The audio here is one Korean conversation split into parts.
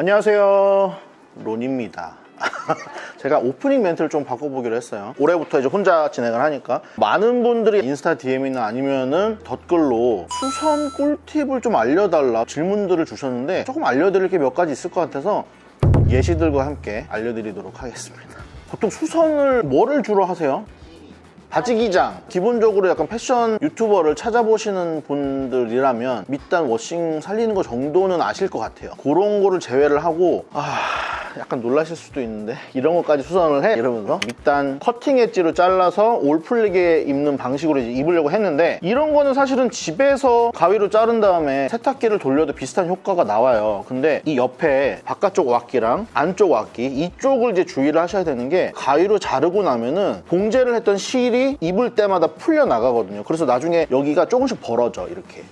안녕하세요, 론입니다. 제가 오프닝 멘트를 좀 바꿔보기로 했어요. 올해부터 이제 혼자 진행을 하니까 많은 분들이 인스타 DM이나 아니면은 댓글로 수선 꿀팁을 좀 알려달라 질문들을 주셨는데, 조금 알려드릴 게 몇 가지 있을 것 같아서 예시들과 함께 알려드리도록 하겠습니다. 보통 수선을 뭐를 주로 하세요? 바지 기장. 기본적으로 약간 패션 유튜버를 찾아보시는 분들이라면 밑단 워싱 살리는 거 정도는 아실 것 같아요. 그런 거를 제외를 하고 약간 놀라실 수도 있는데 이런 것까지 수선을 해? 이러면서 밑단 커팅 엣지로 잘라서 올 풀리게 입는 방식으로 이제 입으려고 했는데, 이런 거는 사실은 집에서 가위로 자른 다음에 세탁기를 돌려도 비슷한 효과가 나와요. 근데 이 옆에 바깥쪽 왁기랑 안쪽 왁기 이쪽을 이제 주의를 하셔야 되는 게, 가위로 자르고 나면은 봉제를 했던 실이 입을 때마다 풀려 나가거든요. 그래서 나중에 여기가 조금씩 벌어져. 이렇게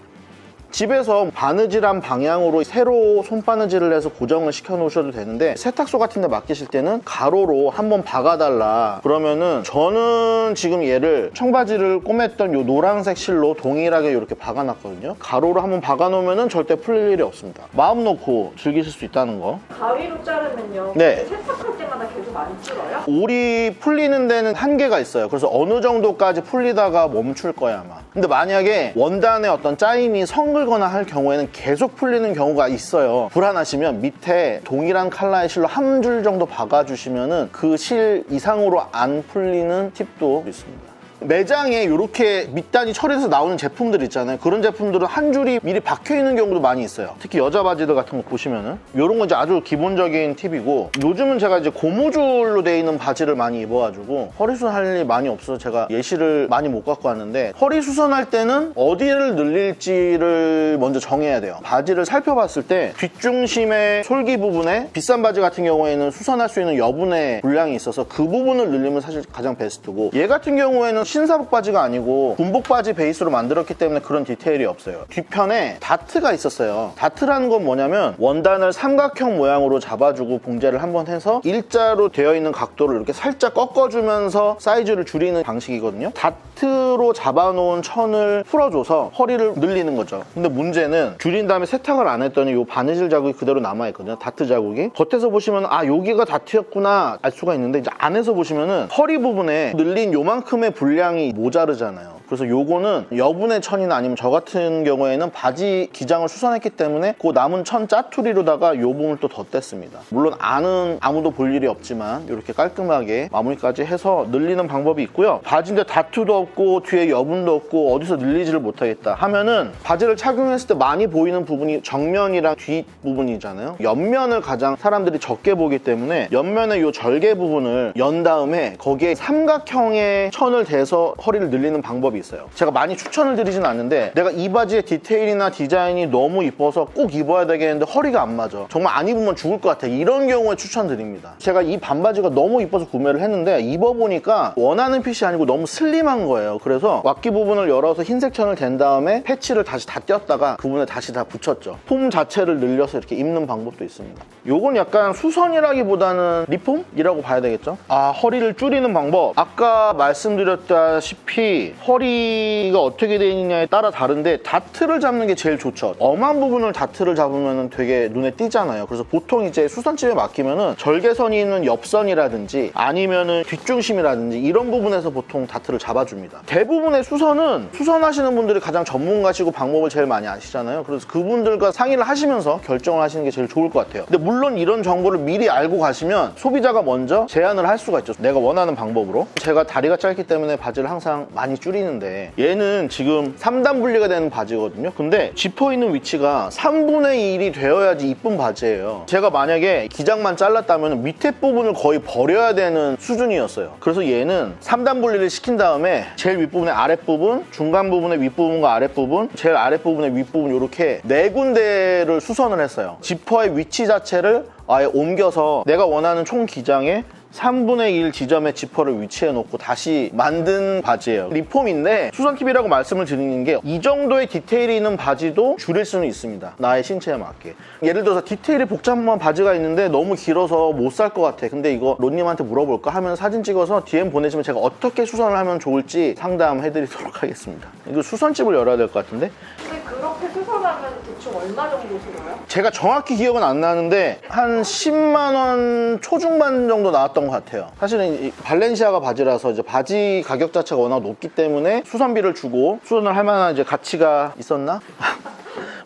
집에서 바느질한 방향으로 세로 손바느질을 해서 고정을 시켜 놓으셔도 되는데, 세탁소 같은 데 맡기실 때는 가로로 한번 박아달라 그러면은, 저는 지금 얘를 청바지를 꼬맸던 요 노란색 실로 동일하게 이렇게 박아놨거든요. 가로로 한번 박아놓으면은 절대 풀릴 일이 없습니다. 마음 놓고 즐기실 수 있다는 거. 가위로 자르면요, 네. 세탁할 때마다 계속 안 줄어요? 올이 풀리는 데는 한계가 있어요. 그래서 어느 정도까지 풀리다가 멈출 거야 아마. 근데 만약에 원단의 어떤 짜임이 성글거나 할 경우에는 계속 풀리는 경우가 있어요. 불안하시면 밑에 동일한 컬러의 실로 한 줄 정도 박아주시면은 그 실 이상으로 안 풀리는 팁도 있습니다. 매장에 이렇게 밑단이 처리돼서 나오는 제품들 있잖아요. 그런 제품들은 한 줄이 미리 박혀있는 경우도 많이 있어요. 특히 여자 바지들 같은 거 보시면은 이런 건 이제 아주 기본적인 팁이고, 요즘은 제가 이제 고무줄로 되어 있는 바지를 많이 입어가지고 허리 수선할 일이 많이 없어서 제가 예시를 많이 못 갖고 왔는데, 허리 수선할 때는 어디를 늘릴지를 먼저 정해야 돼요. 바지를 살펴봤을 때 뒷중심의 솔기 부분에, 비싼 바지 같은 경우에는 수선할 수 있는 여분의 분량이 있어서 그 부분을 늘리면 사실 가장 베스트고, 얘 같은 경우에는 신사복 바지가 아니고 군복 바지 베이스로 만들었기 때문에 그런 디테일이 없어요. 뒤편에 다트가 있었어요. 다트라는 건 뭐냐면, 원단을 삼각형 모양으로 잡아주고 봉제를 한번 해서 일자로 되어 있는 각도를 이렇게 살짝 꺾어주면서 사이즈를 줄이는 방식이거든요. 다트로 잡아놓은 천을 풀어줘서 허리를 늘리는 거죠. 근데 문제는 줄인 다음에 세탁을 안 했더니 이 바느질 자국이 그대로 남아있거든요. 다트 자국이. 겉에서 보시면 여기가 다트였구나 알 수가 있는데, 이제 안에서 보시면은 허리 부분에 늘린 요만큼의 분량이 모자르잖아요. 그래서 요거는 여분의 천이나 아니면 저 같은 경우에는 바지 기장을 수선했기 때문에 그 남은 천 짜투리로다가 요 부분을 또 덧댔습니다. 물론 안은 아무도 볼 일이 없지만 이렇게 깔끔하게 마무리까지 해서 늘리는 방법이 있고요. 바지인데 다투도 없고 뒤에 여분도 없고 어디서 늘리지를 못하겠다 하면은, 바지를 착용했을 때 많이 보이는 부분이 정면이랑 뒷부분이잖아요. 옆면을 가장 사람들이 적게 보기 때문에 옆면의 요 절개 부분을 연 다음에 거기에 삼각형의 천을 대서 허리를 늘리는 방법이 있어요. 제가 많이 추천을 드리진 않는데, 내가 이 바지의 디테일이나 디자인이 너무 이뻐서 꼭 입어야 되겠는데 허리가 안 맞아, 정말 안 입으면 죽을 것 같아, 이런 경우에 추천드립니다. 제가 이 반바지가 너무 이뻐서 구매를 했는데 입어보니까 원하는 핏이 아니고 너무 슬림한 거예요. 그래서 왁기 부분을 열어서 흰색 천을 댄 다음에 패치를 다시 다 띄었다가 그 부분에 다시 다 붙였죠. 폼 자체를 늘려서 이렇게 입는 방법도 있습니다. 요건 약간 수선이라기보다는 리폼이라고 봐야 되겠죠. 허리를 줄이는 방법, 아까 말씀드렸다시피 허리가 어떻게 되어 있느냐에 따라 다른데, 다트를 잡는 게 제일 좋죠. 엄한 부분을 다트를 잡으면 되게 눈에 띄잖아요. 그래서 보통 이제 수선집에 맡기면은 절개선이 있는 옆선이라든지 아니면은 뒷중심이라든지 이런 부분에서 보통 다트를 잡아줍니다. 대부분의 수선은 수선하시는 분들이 가장 전문가시고 방법을 제일 많이 아시잖아요. 그래서 그분들과 상의를 하시면서 결정을 하시는 게 제일 좋을 것 같아요. 근데 물론 이런 정보를 미리 알고 가시면 소비자가 먼저 제안을 할 수가 있죠. 내가 원하는 방법으로. 제가 다리가 짧기 때문에 바지를 항상 많이 줄이는데, 얘는 지금 3단 분리가 되는 바지거든요. 근데 지퍼 있는 위치가 3분의 1이 되어야지 이쁜 바지예요. 제가 만약에 기장만 잘랐다면 밑에 부분을 거의 버려야 되는 수준이었어요. 그래서 얘는 3단 분리를 시킨 다음에 제일 윗부분의 아랫부분, 중간 부분의 윗부분과 아랫부분, 제일 아랫부분의 윗부분 이렇게 4군데를 수선을 했어요. 지퍼의 위치 자체를 아예 옮겨서 내가 원하는 총 기장에 3분의 1 지점에 지퍼를 위치해 놓고 다시 만든 바지예요. 리폼인데 수선팁이라고 말씀을 드리는 게, 이 정도의 디테일이 있는 바지도 줄일 수는 있습니다. 나의 신체에 맞게. 예를 들어서 디테일이 복잡한 바지가 있는데 너무 길어서 못 살 것 같아. 근데 이거 론님한테 물어볼까 하면 사진 찍어서 DM 보내시면 제가 어떻게 수선을 하면 좋을지 상담해 드리도록 하겠습니다. 이거 수선집을 열어야 될 것 같은데? 근데 그렇게 수선하면 대충 얼마 정도 들어요? 제가 정확히 기억은 안 나는데 한 10만 원 초중반 정도 나왔던 것 같아요. 사실은 이 발렌시아가 바지라서 이제 바지 가격 자체가 워낙 높기 때문에 수선비를 주고 수선을 할 만한 이제 가치가 있었나?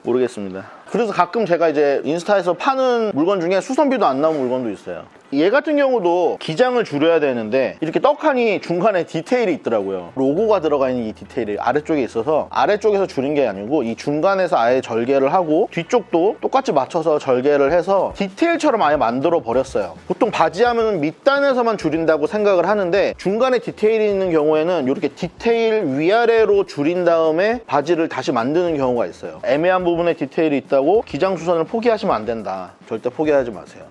모르겠습니다. 그래서 가끔 제가 이제 인스타에서 파는 물건 중에 수선비도 안 나온 물건도 있어요. 얘 같은 경우도 기장을 줄여야 되는데 이렇게 떡하니 중간에 디테일이 있더라고요. 로고가 들어가 있는 이 디테일이 아래쪽에 있어서 아래쪽에서 줄인 게 아니고 이 중간에서 아예 절개를 하고 뒤쪽도 똑같이 맞춰서 절개를 해서 디테일처럼 아예 만들어 버렸어요. 보통 바지 하면 밑단에서만 줄인다고 생각을 하는데 중간에 디테일이 있는 경우에는 이렇게 디테일 위아래로 줄인 다음에 바지를 다시 만드는 경우가 있어요. 애매한 부분에 디테일이 있다고 기장 수선을 포기하시면 안 된다. 절대 포기하지 마세요.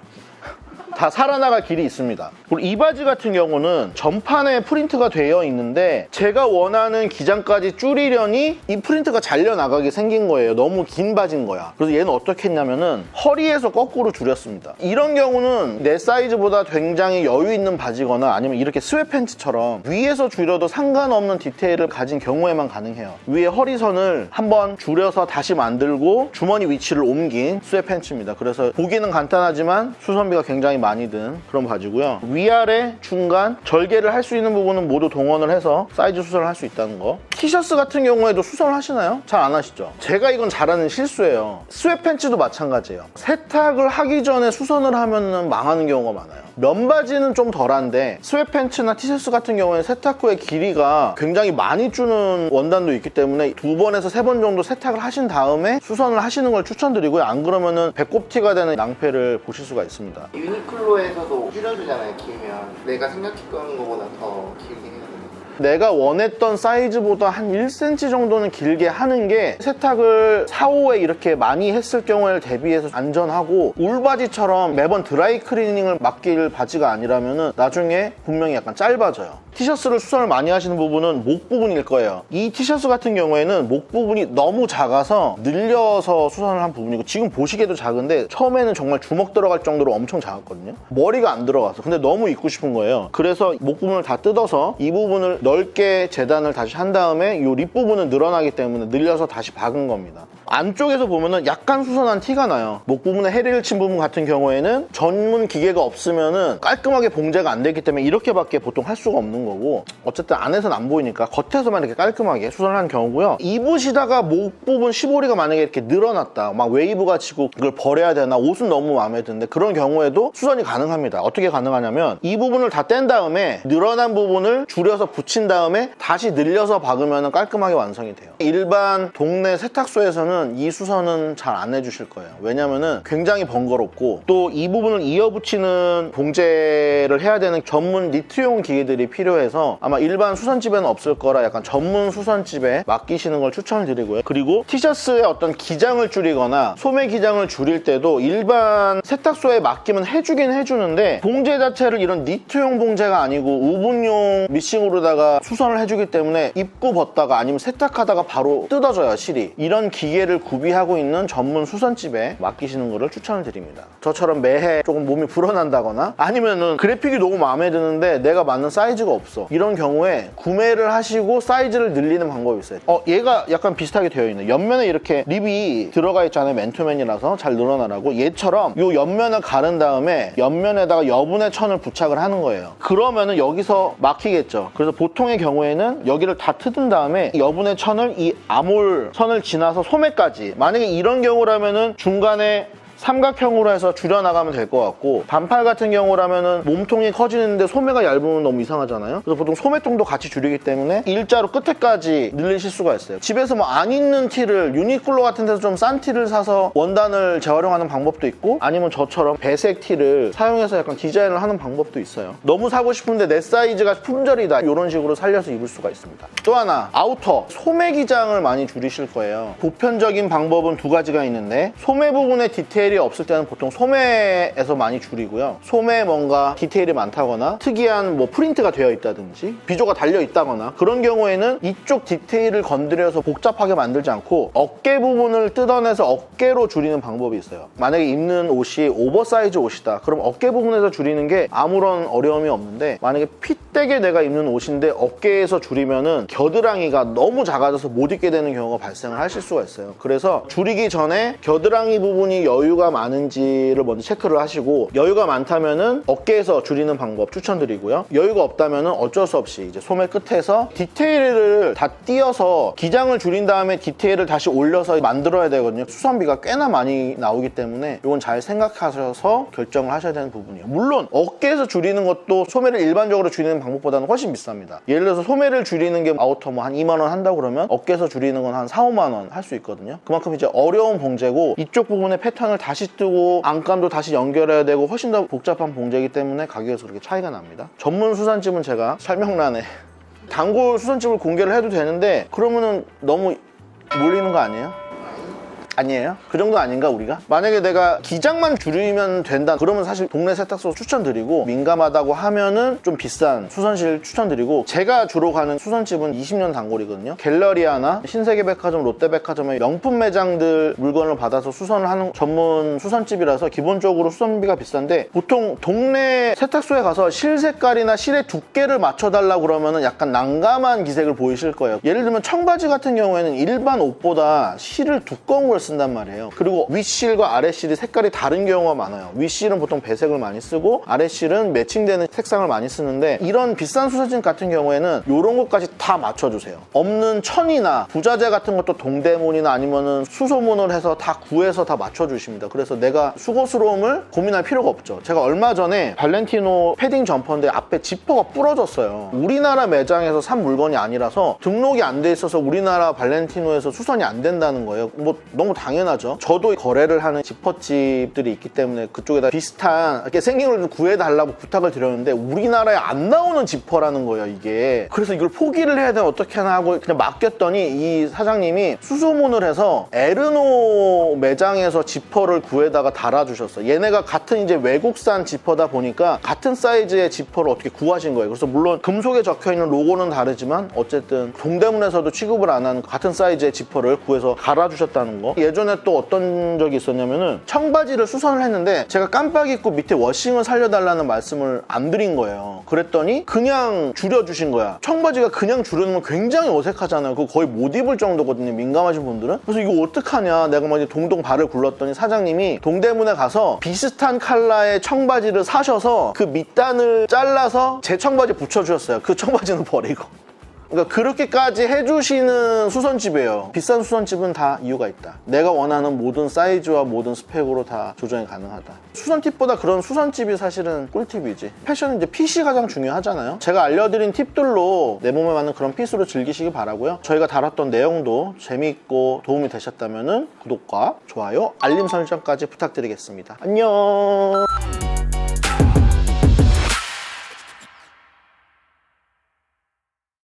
다 살아나갈 길이 있습니다. 그리고 이 바지 같은 경우는 전판에 프린트가 되어 있는데 제가 원하는 기장까지 줄이려니 이 프린트가 잘려나가게 생긴 거예요. 너무 긴 바지인 거야. 그래서 얘는 어떻게 했냐면은 허리에서 거꾸로 줄였습니다. 이런 경우는 내 사이즈보다 굉장히 여유 있는 바지거나 아니면 이렇게 스웨팬츠처럼 위에서 줄여도 상관없는 디테일을 가진 경우에만 가능해요. 위에 허리선을 한번 줄여서 다시 만들고 주머니 위치를 옮긴 스웨팬츠입니다. 그래서 보기는 간단하지만 수선비가 굉장히 많이 든 그런 바지고요. 위아래, 중간, 절개를 할 수 있는 부분은 모두 동원을 해서 사이즈 수선을 할 수 있다는 거. 티셔츠 같은 경우에도 수선을 하시나요? 잘 안 하시죠? 제가 이건 잘하는 실수예요. 스웨팬츠도 마찬가지예요. 세탁을 하기 전에 수선을 하면 망하는 경우가 많아요. 면바지는 좀 덜한데 스웨팬츠나 티셔츠 같은 경우에는 세탁 후에 길이가 굉장히 많이 주는 원단도 있기 때문에 2번에서 3번 정도 세탁을 하신 다음에 수선을 하시는 걸 추천드리고요. 안 그러면은 배꼽티가 되는 낭패를 보실 수가 있습니다. 유니클로에서도 줄여주잖아요. 길면 내가 생각했던 것보다 더 길게 해야 돼요. 내가 원했던 사이즈보다 한 1cm 정도는 길게 하는 게 세탁을 4, 5회 이렇게 많이 했을 경우에 대비해서 안전하고 울바지처럼 매번 드라이 클리닝을 맡길 바지가 아니라면 나중에 분명히 약간 짧아져요. 티셔츠를 수선을 많이 하시는 부분은 목 부분일 거예요. 이 티셔츠 같은 경우에는 목 부분이 너무 작아서 늘려서 수선을 한 부분이고 지금 보시기에도 작은데 처음에는 정말 주먹 들어갈 정도로 엄청 작았거든요. 머리가 안 들어가서 근데 너무 입고 싶은 거예요. 그래서 목 부분을 다 뜯어서 이 부분을 넓게 재단을 다시 한 다음에 이 립 부분은 늘어나기 때문에 늘려서 다시 박은 겁니다. 안쪽에서 보면은 약간 수선한 티가 나요. 목 부분에 해리를 친 부분 같은 경우에는 전문 기계가 없으면은 깔끔하게 봉제가 안 되기 때문에 이렇게밖에 보통 할 수가 없는 거고 어쨌든 안에서는 안 보이니까 겉에서만 이렇게 깔끔하게 수선을 하는 경우고요. 입으시다가 목 부분 시보리가 만약에 이렇게 늘어났다 막 웨이브가 치고 이걸 버려야 되나 옷은 너무 마음에 드는데 그런 경우에도 수선이 가능합니다. 어떻게 가능하냐면 이 부분을 다 뗀 다음에 늘어난 부분을 줄여서 붙인 다음에 다시 늘려서 박으면 깔끔하게 완성이 돼요. 일반 동네 세탁소에서는 이 수선은 잘 안 해주실 거예요. 왜냐면은 굉장히 번거롭고 또 이 부분을 이어붙이는 봉제를 해야 되는 전문 니트용 기계들이 필요해서 아마 일반 수선집에는 없을 거라 약간 전문 수선집에 맡기시는 걸 추천을 드리고요. 그리고 티셔츠의 어떤 기장을 줄이거나 소매 기장을 줄일 때도 일반 세탁소에 맡기면 해주긴 해주는데 봉제 자체를 이런 니트용 봉제가 아니고 우분용 미싱으로다가 수선을 해주기 때문에 입고 벗다가 아니면 세탁하다가 바로 뜯어져요, 실이. 이런 기계를 구비하고 있는 전문 수선집에 맡기시는 거를 추천을 드립니다. 저처럼 매해 조금 몸이 불어난다거나 아니면은 그래픽이 너무 마음에 드는데 내가 맞는 사이즈가 없어. 이런 경우에 구매를 하시고 사이즈를 늘리는 방법이 있어요. 얘가 약간 비슷하게 되어 있네. 옆면에 이렇게 립이 들어가 있잖아요. 맨투맨이라서 잘 늘어나라고. 얘처럼 이 옆면을 가른 다음에 옆면에다가 여분의 천을 부착을 하는 거예요. 그러면은 여기서 막히겠죠. 그래서 보통의 경우에는 여기를 다 뜯은 다음에 여분의 천을 이 아몰 선을 지나서 소매까지, 만약에 이런 경우라면은 중간에 삼각형으로 해서 줄여나가면 될 것 같고, 반팔 같은 경우라면은 몸통이 커지는데 소매가 얇으면 너무 이상하잖아요. 그래서 보통 소매통도 같이 줄이기 때문에 일자로 끝에까지 늘리실 수가 있어요. 집에서 뭐 안 입는 티를 유니클로 같은 데서 좀 싼 티를 사서 원단을 재활용하는 방법도 있고, 아니면 저처럼 배색 티를 사용해서 약간 디자인을 하는 방법도 있어요. 너무 사고 싶은데 내 사이즈가 품절이다, 이런 식으로 살려서 입을 수가 있습니다. 또 하나, 아우터. 소매 기장을 많이 줄이실 거예요. 보편적인 방법은 두 가지가 있는데, 소매 부분의 디테일 디테일이 없을 때는 보통 소매에서 많이 줄이고요. 소매에 뭔가 디테일이 많다거나 특이한 뭐 프린트가 되어 있다든지 비조가 달려 있다거나 그런 경우에는 이쪽 디테일을 건드려서 복잡하게 만들지 않고 어깨 부분을 뜯어내서 어깨로 줄이는 방법이 있어요. 만약에 입는 옷이 오버사이즈 옷이다. 그럼 어깨 부분에서 줄이는 게 아무런 어려움이 없는데 만약에 핏되게 내가 입는 옷인데 어깨에서 줄이면은 겨드랑이가 너무 작아져서 못 입게 되는 경우가 발생을 하실 수가 있어요. 그래서 줄이기 전에 겨드랑이 부분이 여유가 많은지를 먼저 체크를 하시고 여유가 많다면은 어깨에서 줄이는 방법 추천드리고요. 여유가 없다면은 어쩔 수 없이 이제 소매 끝에서 디테일을 다 띄어서 기장을 줄인 다음에 디테일을 다시 올려서 만들어야 되거든요. 수선비가 꽤나 많이 나오기 때문에 이건 잘 생각하셔서 결정을 하셔야 되는 부분이에요. 물론 어깨에서 줄이는 것도 소매를 일반적으로 줄이는 방법보다는 훨씬 비쌉니다. 예를 들어서 소매를 줄이는 게 아우터 뭐 한 2만 원 한다고 그러면 어깨에서 줄이는 건 한 4, 5만 원 할 수 있거든요. 그만큼 이제 어려운 봉제고 이쪽 부분에 패턴을 다시 뜨고 안감도 다시 연결해야 되고 훨씬 더 복잡한 봉제이기 때문에 가격에서 그렇게 차이가 납니다. 전문 수선집은 제가 설명란에 단골 수선집을 공개를 해도 되는데 그러면은 너무 몰리는 거 아니에요? 아니에요? 그 정도 아닌가 우리가? 만약에 내가 기장만 줄이면 된다 그러면 사실 동네 세탁소 추천드리고 민감하다고 하면은 좀 비싼 수선실 추천드리고 제가 주로 가는 수선집은 20년 단골이거든요. 갤러리아나 신세계백화점, 롯데백화점의 명품 매장들 물건을 받아서 수선을 하는 전문 수선집이라서 기본적으로 수선비가 비싼데 보통 동네 세탁소에 가서 실 색깔이나 실의 두께를 맞춰달라고 그러면은 약간 난감한 기색을 보이실 거예요. 예를 들면 청바지 같은 경우에는 일반 옷보다 실을 두꺼운 걸 쓴단 말이에요. 그리고 윗실과 아랫실이 색깔이 다른 경우가 많아요. 윗실은 보통 배색을 많이 쓰고 아랫실은 매칭되는 색상을 많이 쓰는데 이런 비싼 수선집 같은 경우에는 이런 것까지 다 맞춰주세요. 없는 천이나 부자재 같은 것도 동대문이나 아니면은 수소문을 해서 다 구해서 다 맞춰주십니다. 그래서 내가 수고스러움을 고민할 필요가 없죠. 제가 얼마 전에 발렌티노 패딩 점퍼인데 앞에 지퍼가 부러졌어요. 우리나라 매장에서 산 물건이 아니라서 등록이 안 돼 있어서 우리나라 발렌티노에서 수선이 안 된다는 거예요. 뭐 너무 당연하죠. 저도 거래를 하는 지퍼집들이 있기 때문에 그쪽에다 비슷한 이렇게 생긴 걸 구해달라고 부탁을 드렸는데 우리나라에 안 나오는 지퍼라는 거예요, 이게. 그래서 이걸 포기를 해야 되나 어떻게 하나 하고 그냥 맡겼더니 이 사장님이 수소문을 해서 에르노 매장에서 지퍼를 구해다가 달아주셨어요. 얘네가 같은 이제 외국산 지퍼다 보니까 같은 사이즈의 지퍼를 어떻게 구하신 거예요. 그래서 물론 금속에 적혀있는 로고는 다르지만 어쨌든 동대문에서도 취급을 안 하는 같은 사이즈의 지퍼를 구해서 갈아주셨다는 거. 예전에 또 어떤 적이 있었냐면은 청바지를 수선을 했는데 제가 깜빡 잊고 밑에 워싱을 살려달라는 말씀을 안 드린 거예요. 그랬더니 그냥 줄여주신 거야. 청바지가 그냥 줄여놓은 건 굉장히 어색하잖아요. 그거 거의 못 입을 정도거든요, 민감하신 분들은. 그래서 이거 어떡하냐 내가 막 이제 동동 발을 굴렀더니 사장님이 동대문에 가서 비슷한 컬러의 청바지를 사셔서 그 밑단을 잘라서 제 청바지 붙여주셨어요. 그 청바지는 버리고. 그러니까 그렇게까지 해주시는 수선집이에요. 비싼 수선집은 다 이유가 있다. 내가 원하는 모든 사이즈와 모든 스펙으로 다 조정이 가능하다. 수선팁보다 그런 수선집이 사실은 꿀팁이지. 패션은 이제 핏이 가장 중요하잖아요. 제가 알려드린 팁들로 내 몸에 맞는 그런 핏으로 즐기시기 바라고요. 저희가 다뤘던 내용도 재미있고 도움이 되셨다면 구독과 좋아요, 알림 설정까지 부탁드리겠습니다. 안녕.